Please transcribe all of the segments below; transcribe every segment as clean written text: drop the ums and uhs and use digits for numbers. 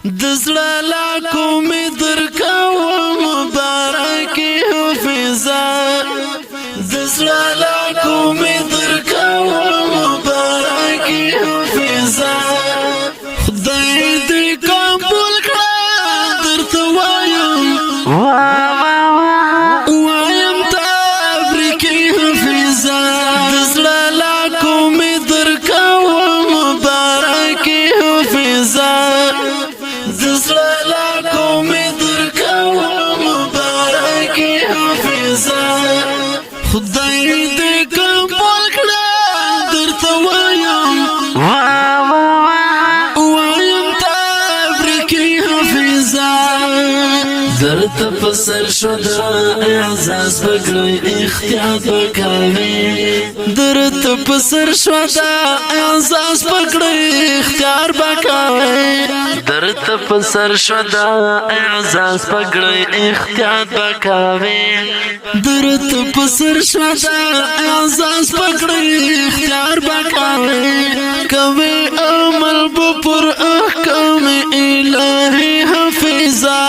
دزړه لاکو می درکوم مبارکي حفظه دزړه لاکو می درکوم مبارکي حفظه خدای دې قبول کړه درته وایم وایم تبریکي حفظه دزړه لاکو می درکوم مبارکي حفظه دزړه لاکو می درکوم مبارکي حفظه خدای دې قبول کړه درته وایم وایم تبریکي حفظه درته په سر شو د اعزاز پکړی اختیار وکوي درته په سر شو د اعزاز پکړی اختیار وکوي درته په سر شو د اعزاز پکړی اختیار وکوي درته په سر شو د اعزاز پکړی اختیار وکوي کوي عمل پر احکام الهي حفظه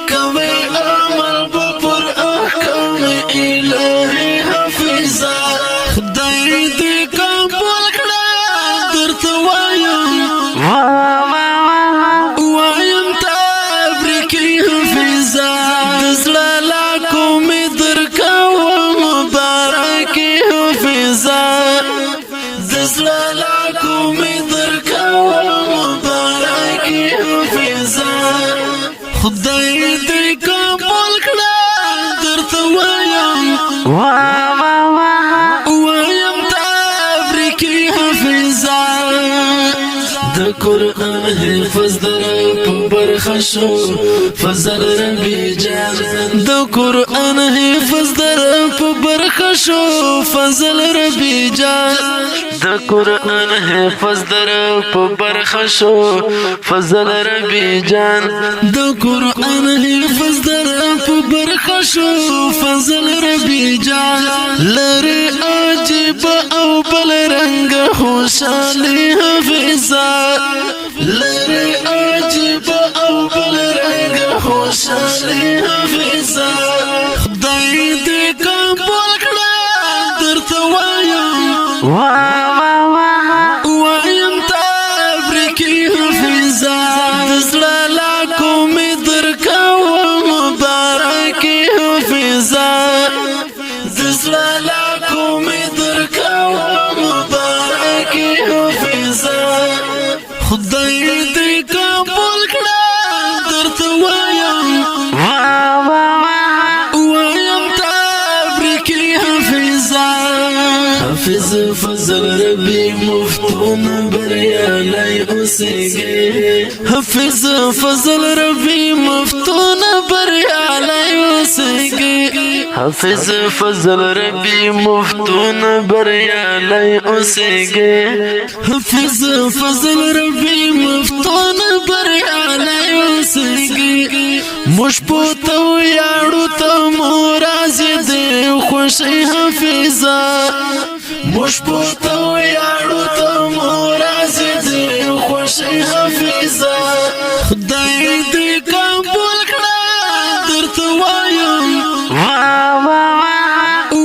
کوي عمل پر احکام الهي حفظه خدای دې قبول کړه درته وایم وایم تبریکي حفظه دزړه لاکو می درکوم مبارکي حفظه دزړه لاکو می درکوم مبارکي حفظه خدای دې قبول کړه درته وایم وایم تبریکي حفظه د قرآن حفظ در په برخه شو فضل ربي جان د قرآن حفظ در په برخه شو فضل ربي جان د قرآن حفظ در په برخه شو فضل ربي جان د قرآن حفظ در په برخه شو فضل ربي جان لری عجیب او بل رنگ خوشالي حفظه لری عجیب او بل رنگ خوشالي حفظه خدای دې قبول کړه درته وایم وایم تبریکي حفظه دزړه لاکو می درکوم مبارکي حفظه دزړه لاکو می درکوم مبارکي حفظه خدای دې قبول کړه درته وایم وایم تبریکي حفظه حافظ فضل ربي مفتون بریالی اوسېږي حافظ فضل ربي مفتون بریالی اوسېږي حافظ فضل ربي مفتون بریالی اوسېږي حافظ فضل ربي مفتون بریالی اوسېږي موږ پوته ویاړو ته مورازې دې خوښۍ حفظه موږ پوته ویاړو ته مورازې دې خوښۍ حفظه خدای دې قبول کړه درته وایم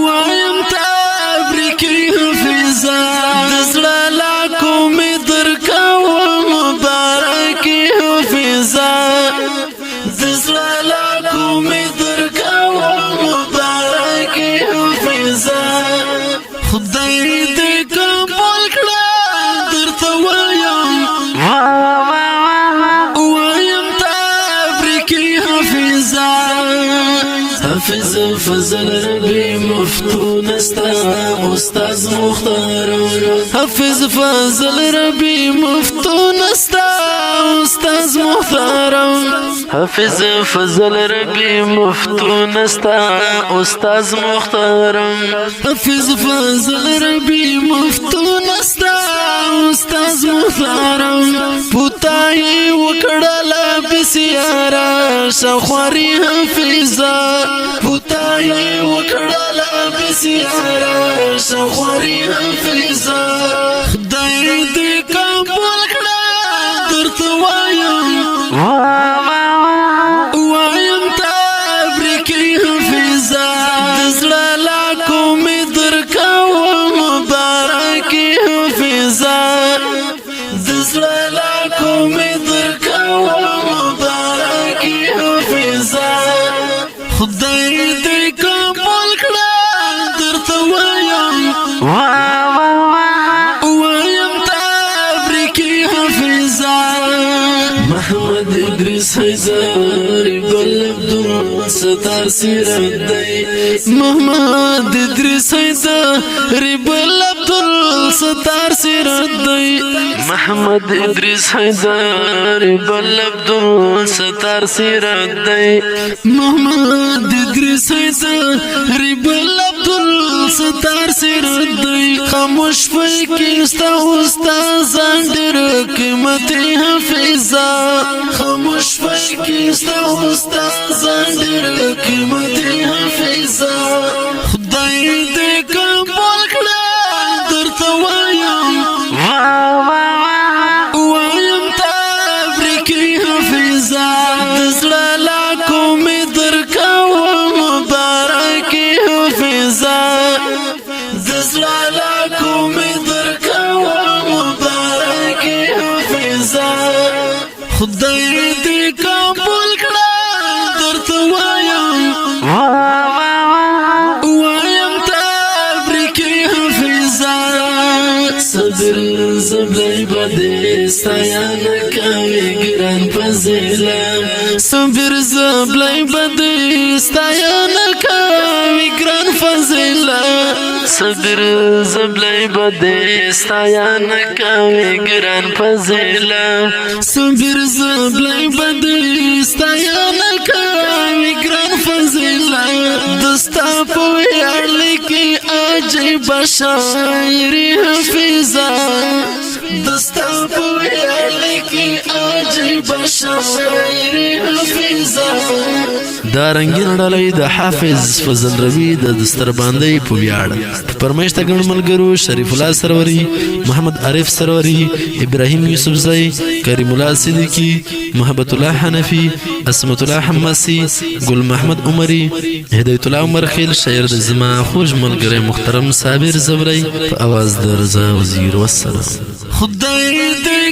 وایم تبریکي حفظه دزړه لاکو می درکوم مبارکي حفظه دزړه لاکو می درکوم مبارکي حفظه خدای دې قبول کړه درته وایم وایم تبریکي حفظه حافظ فضل ربي مفتون استا استاد مختار حافظ فضل ربي مفتون استا استاد مختار حافظ فضل ربي مفتون استا استاد مختار حافظ فضل ربي مفتون استا استاد مختار پوتای وکړه بسیارا شخوري حفظه پوتای وکړه بسیارا شخوري حفظه خدای دې قبول کړه درته وایم دزلا کومې درکوم مبارکي حافظه خدای دې قبول کړه درته وایم وایم تبریکي حافظه محمد ادریس حیدر بل عبدالستار سیرت دی محمد ادریس حیدر بل عبدالستار سیرت دی محمد ادریس حیدر بل عبدالستار سیرت دی محمد ادریس حیدر بل عبدالستار سیرت دی خاموش پکې ستا استادان ډېر قیمتي حافظه خاموش پکې ستا استادان ډېر قیمتي حافظه خدای دې قبول کړه درته وایم وایم تبریکي حافظه د زړه له کومې درکوم مبارکي حافظه د زړه له کومې درکوم مبارکي حافظه خدای دې قبول کړه درته وایم وایم تبریکي حافظه صبر زبلای بده ستایانه کوي ګران فضیله صبر زبلای بده ستایانه کوي ګران فضیله صبر زبلای بده ستایانه کوي ګران فضیله صبر زبلای بده ستایانه کوي ګران فضیله دستا په اړه کې عجیب شاعري حافظه دستا په اړه کې عجیب شاعري حافظه دا رنگین ډالۍ د حافظ فضل ربی د دسترباندۍ په ویاړ پرمیش ته ګڼ ملګرو شریف الله سروري محمد عارف سروري ابراهیم یوسفزئی کریم الله صدیقی محبت الله حنفی اسمت الله حماسی گل محمد عمری هدایت الله عمر خیل شاعر د زما خوږ ملګری محترم صابر زبری په आवाज د رضا وزیر والسلام خدای دې